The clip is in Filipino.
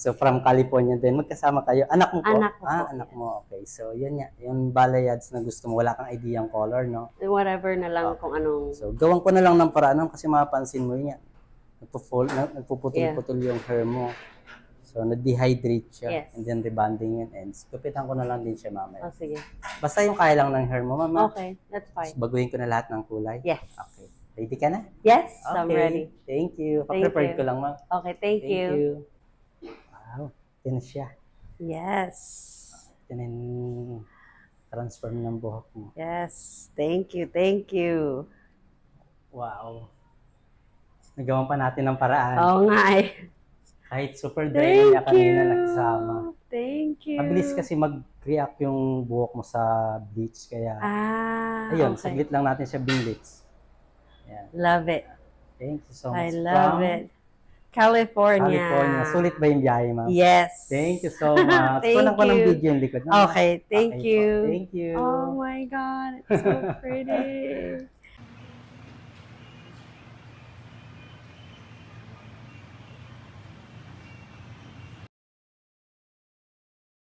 So, from California din. Magkasama kayo. Anak mo po? Anak ko po. Anak mo. Okay. So, yun nga. Yung balayads na gusto mo. Wala kang idea ang color, no? Whatever na lang kung anong... So, gawan ko na lang ng paraan kasi mapapansin mo yun yan. Nagpuputol-putol yung hair mo. So, na-dehydrate siya. Yes. And then, rebonding yun. And gupitan ko na lang din siya mamaya. Oh, sige. Basta yung kaya lang ng hair mo, mama. Okay, that's fine. Baguhin ko na lahat ng kulay. Yes. Okay. Ready ka na? Yes, Okay. I'm ready. Thank you. Thank Pa-prepared you. ko lang, ma'am. Okay, thank you. Wow. Ito na siya. Yes. Ito na yung transform ng buhok mo. Yes. Thank you. Thank you. Wow. Nagawan pa natin ng paraan. Oo nga eh. Kahit super dry niya kanina nagsama. Thank you. Mabilis kasi mag-react yung buhok mo sa bleach. Kaya, ayun, okay. saglit lang natin siya binlitz. Yan. Love it. Thank you so much. I love From it. California. California. Sulit ba yung biyahe, ma'am? Yes. Thank you so much. Thank Kunan ko ng you. video yung likod. Okay, thank Okay po. you. Thank you. Oh my God, it's so pretty.